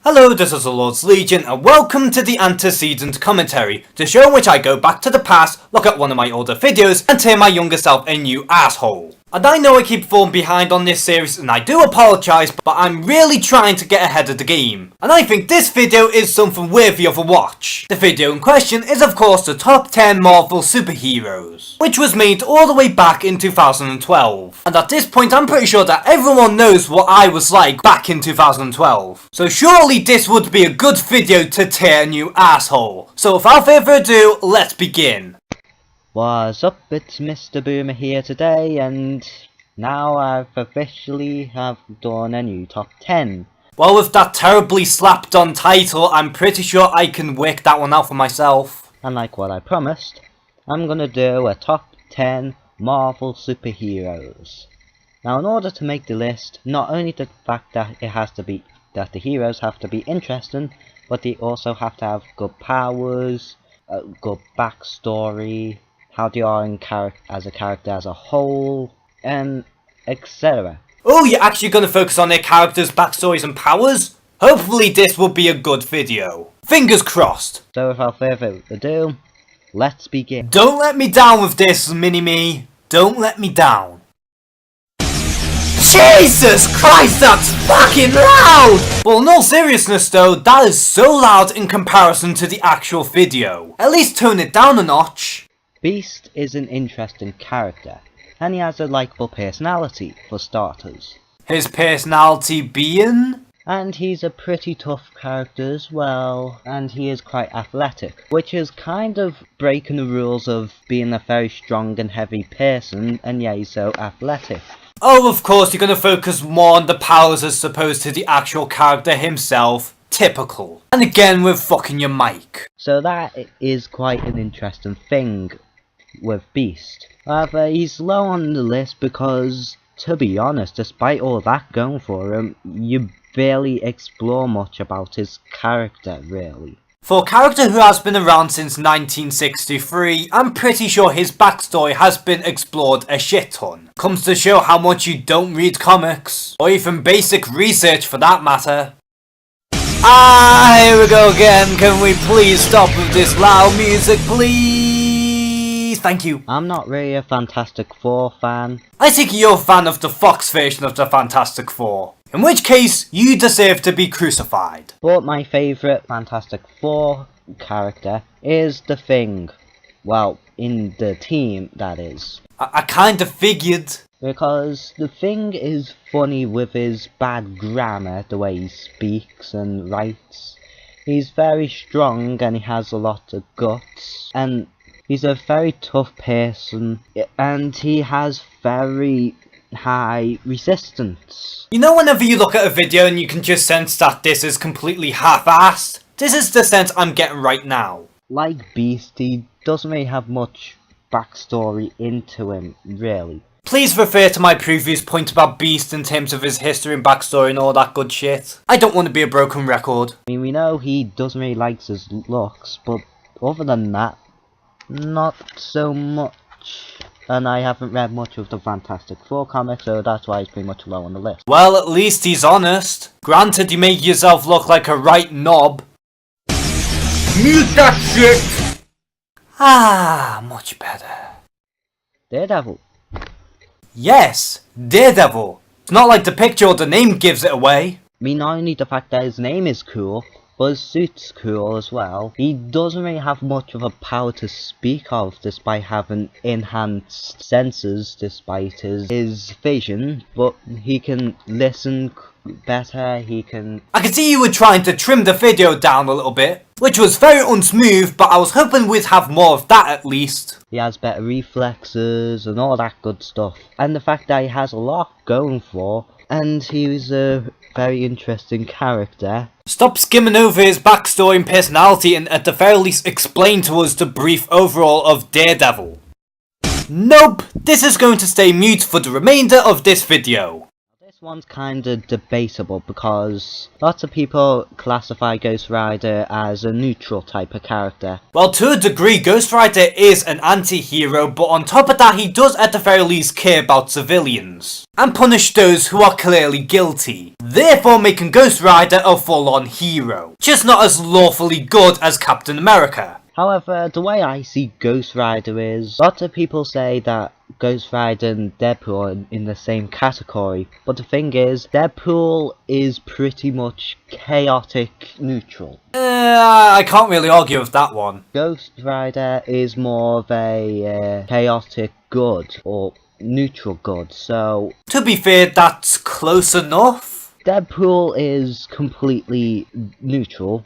Hello, this is the Lord's Legion and welcome to the Antecedent commentary, the show in which I go back to the past, look at one of my older videos, and turn my younger self a new asshole. And I know I keep falling behind on this series and I do apologise, but I'm really trying to get ahead of the game. And I think this video is something worthy of a watch. The video in question is of course the top 10 Marvel superheroes, which was made all the way back in 2012. And at this point I'm pretty sure that everyone knows what I was like back in 2012. So surely this would be a good video to tear a new asshole. So without further ado, let's begin. What's up, it's Mr. Boomer here today, and now I've officially done a new top 10. Well, with that terribly slapped on title, I'm pretty sure I can work that one out for myself. And like what I promised, I'm gonna do a top 10 Marvel superheroes. Now in order to make the list, not only the fact that that the heroes have to be interesting, but they also have to have good powers, a good backstory, how they are as a character as a whole, and etc. Oh, you're actually going to focus on their characters, backstories and powers? Hopefully this will be a good video. Fingers crossed. So without further ado, let's begin. Don't let me down with this, mini-me. Don't let me down. Jesus Christ, that's fucking loud! Well, in all seriousness though, that is so loud in comparison to the actual video. At least tone it down a notch. Beast is an interesting character, and he has a likeable personality, for starters. His personality being? And he's a pretty tough character as well, and he is quite athletic, which is kind of breaking the rules of being a very strong and heavy person, and yeah, he's so athletic. Oh, of course, you're going to focus more on the powers as opposed to the actual character himself. Typical. And again with fucking your mic. So that is quite an interesting thing with Beast. However, he's low on the list because, to be honest, despite all that going for him, you barely explore much about his character, really. For a character who has been around since 1963, I'm pretty sure his backstory has been explored a shit ton. Comes to show how much you don't read comics, or even basic research for that matter. Here we go again. Can we please stop with this loud music, please? Thank you. I'm not really a Fantastic Four fan. I think you're a fan of the Fox version of the Fantastic Four. In which case, you deserve to be crucified. But my favourite Fantastic Four character is the Thing. Well, in the team, that is. I kinda figured. Because the Thing is funny with his bad grammar, the way he speaks and writes. He's very strong and he has a lot of guts. And he's a very tough person. And he has very high resistance. You know, whenever you look at a video and you can just sense that this is completely half-assed? This is the sense I'm getting right now. Like Beast, he doesn't really have much backstory into him, really. Please refer to my previous point about Beast in terms of his history and backstory and all that good shit. I don't want to be a broken record. I mean, we know he doesn't really like his looks, but other than that, not so much. And I haven't read much of the Fantastic Four comics, so that's why he's pretty much low on the list. Well, at least he's honest. Granted, you make yourself look like a right knob. Mute that shit! Much better. Daredevil. Yes, Daredevil. It's not like the picture or the name gives it away. I mean, not only the fact that his name is cool, but his suit's cool as well. He doesn't really have much of a power to speak of, despite having enhanced senses, despite his vision, but he can listen better, he can... I can see you were trying to trim the video down a little bit, which was very unsmooth, but I was hoping we'd have more of that at least. He has better reflexes and all that good stuff. And the fact that he has a lot going for, and he's a very interesting character. Stop skimming over his backstory and personality and at the very least explain to us the brief overall of Daredevil. Nope, this is going to stay mute for the remainder of this video. This one's kinda debatable because lots of people classify Ghost Rider as a neutral type of character. Well, to a degree, Ghost Rider is an anti-hero, but on top of that, he does at the very least care about civilians and punish those who are clearly guilty, therefore making Ghost Rider a full-on hero, just not as lawfully good as Captain America. However, the way I see Ghost Rider is, lots of people say that Ghost Rider and Deadpool are in the same category, but the thing is, Deadpool is pretty much chaotic neutral. I can't really argue with that one. Ghost Rider is more of a chaotic good, or neutral good, so... To be fair, that's close enough. Deadpool is completely neutral,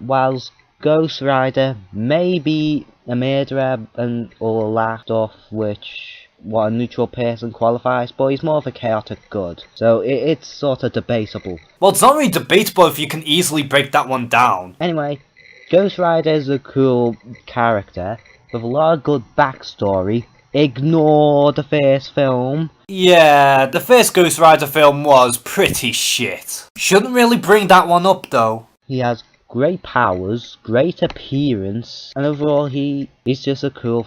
whilst Ghost Rider may be a murderer and all that stuff which what a neutral person qualifies, but he's more of a chaotic good, so it's sort of debatable. Well, it's not really debatable if you can easily break that one down. Anyway, Ghost Rider is a cool character with a lot of good backstory. Ignore the first film. Yeah, the first Ghost Rider film was pretty shit. Shouldn't really bring that one up though. He has great powers, great appearance, and overall he's just a cool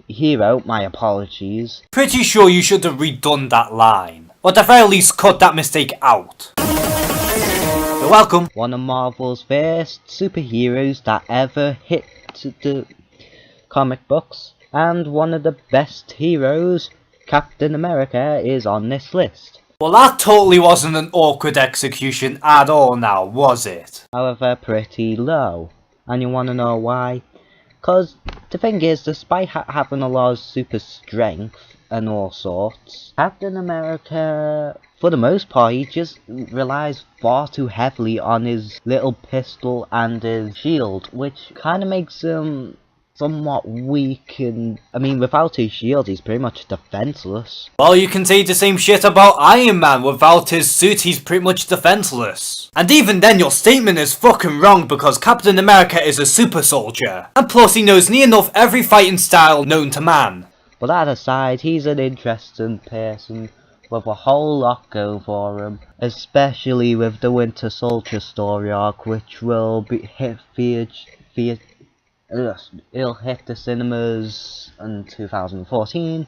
hero, my apologies. Pretty sure you should have redone that line, or at the very least cut that mistake out. You're welcome. One of Marvel's first superheroes that ever hit the comic books, and one of the best heroes, Captain America, is on this list. Well, that totally wasn't an awkward execution at all now, was it? However, pretty low. And you wanna know why? Cause the thing is, despite having a lot of super strength and all sorts, Captain America, for the most part, he just relies far too heavily on his little pistol and his shield, which kinda makes him somewhat weak, and without his shield he's pretty much defenseless. Well, you can say the same shit about Iron Man. Without his suit he's pretty much defenseless. And even then your statement is fucking wrong, because Captain America is a super soldier, and plus he knows near enough every fighting style known to man. But that aside, he's an interesting person with a whole lot going for him, especially with the Winter Soldier story arc, which will be it'll hit the cinemas in 2014.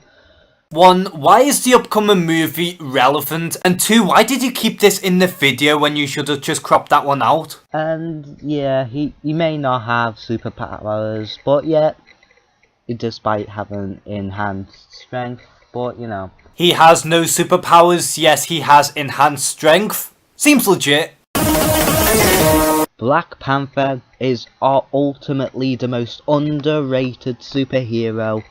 1. Why is the upcoming movie relevant? And 2. Why did you keep this in the video when you should have just cropped that one out? And yeah, he may not have superpowers, but yet, despite having enhanced strength, but you know. He has no superpowers, yes he has enhanced strength. Seems legit. Black Panther is ultimately the most underrated superhero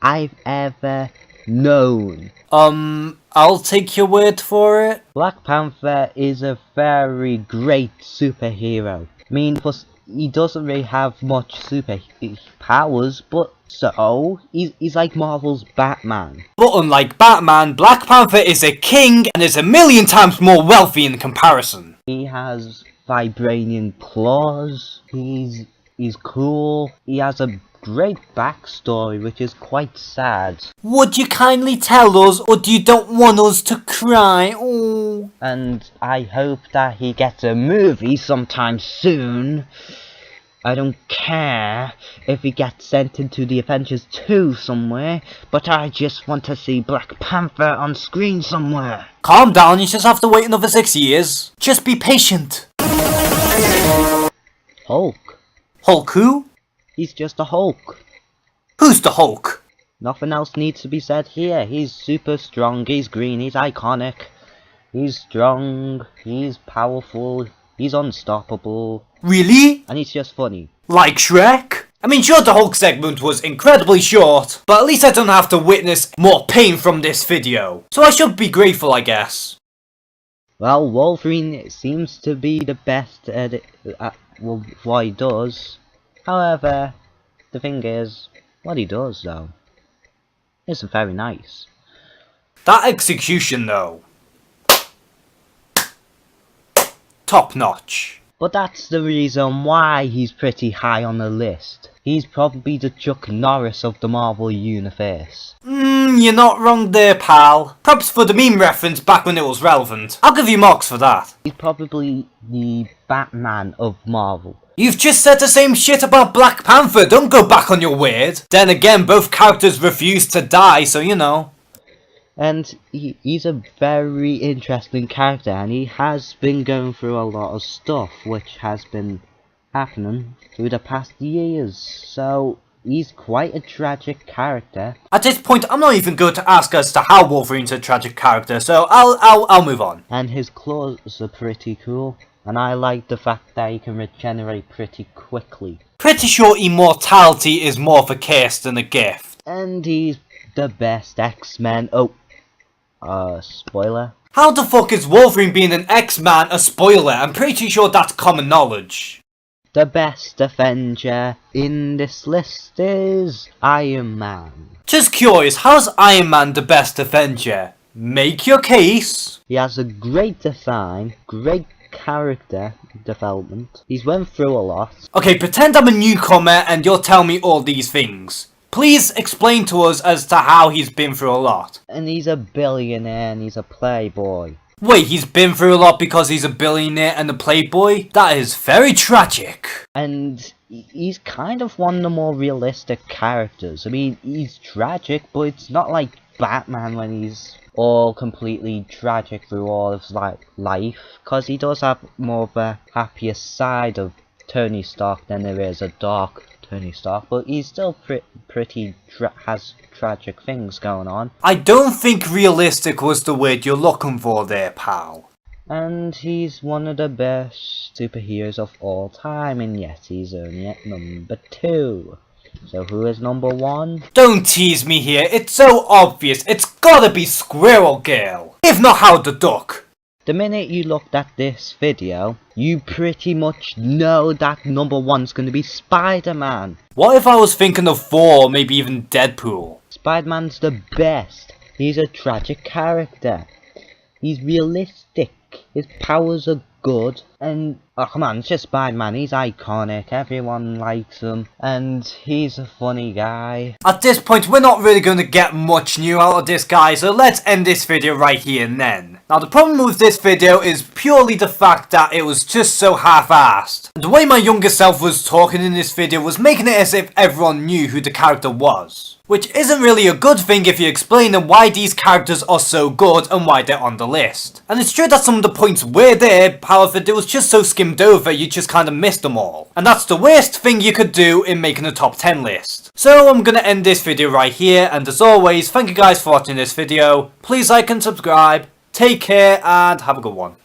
I've ever known. I'll take your word for it. Black Panther is a very great superhero. Plus he doesn't really have much super powers, but so he's like Marvel's Batman. But unlike Batman, Black Panther is a king and is a million times more wealthy in comparison. He has vibranium claws, he's cool, he has a great backstory which is quite sad. Would you kindly tell us, or do you don't want us to cry? Oh. And I hope that he gets a movie sometime soon. I don't care if he gets sent into the Avengers 2 somewhere, but I just want to see Black Panther on screen somewhere. Calm down, you just have to wait another 6 years. Just be patient. Hulk. Hulk who? He's just a Hulk. Who's the Hulk? Nothing else needs to be said here. He's super strong, he's green, he's iconic. He's strong, he's powerful, he's unstoppable. Really? And he's just funny. Like Shrek? Sure, the Hulk segment was incredibly short, but at least I don't have to witness more pain from this video. So I should be grateful, I guess. Well, Wolverine seems to be the best at what he does. However, the thing is, what he does though isn't very nice. That execution though, top notch. But that's the reason why he's pretty high on the list. He's probably the Chuck Norris of the Marvel Universe. You're not wrong there, pal. Props for the meme reference back when it was relevant. I'll give you marks for that. He's probably the Batman of Marvel. You've just said the same shit about Black Panther, don't go back on your word. Then again, both characters refuse to die, so you know. And he's a very interesting character, and he has been going through a lot of stuff which has been happening through the past years. So he's quite a tragic character. At this point, I'm not even going to ask as to how Wolverine's a tragic character, so I'll move on. And his claws are pretty cool, and I like the fact that he can regenerate pretty quickly. Pretty sure immortality is more of a curse than a gift. And he's the best X-Men. Spoiler. How the fuck is Wolverine being an X-Man a spoiler? I'm pretty sure that's common knowledge. The best Avenger in this list is Iron Man. Just curious, how's Iron Man the best Avenger? Make your case. He has a great design, great character development. He's went through a lot. Okay, pretend I'm a newcomer and you'll tell me all these things. Please explain to us as to how he's been through a lot. And he's a billionaire and he's a playboy. Wait, he's been through a lot because he's a billionaire and a playboy? That is very tragic. And he's kind of one of the more realistic characters. I mean, he's tragic, but it's not like Batman when he's all completely tragic through all of his life. Because he does have more of a happier side of Tony Stark than there is a dark Tony Stark, but he's still has tragic things going on. I don't think realistic was the word you're looking for there, pal. And he's one of the best superheroes of all time, and yet he's only at number 2. So who is number 1? Don't tease me here, it's so obvious, it's gotta be Squirrel Girl. If not, Howard the Duck. The minute you looked at this video, you pretty much know that number 1's gonna be Spider-Man. What if I was thinking of Thor, or maybe even Deadpool? Spider-Man's the best. He's a tragic character. He's realistic. His powers are good. And, oh come on, it's just Spider-Man. He's iconic. Everyone likes him. And he's a funny guy. At this point, we're not really going to get much new out of this guy, so let's end this video right here and then. Now, the problem with this video is purely the fact that it was just so half-assed. The way my younger self was talking in this video was making it as if everyone knew who the character was. Which isn't really a good thing if you explain them why these characters are so good and why they're on the list. And it's true that some of the points were there, however it was just so skimmed over you just kinda missed them all. And that's the worst thing you could do in making a top 10 list. So I'm gonna end this video right here, and as always, thank you guys for watching this video. Please like and subscribe, take care and have a good one.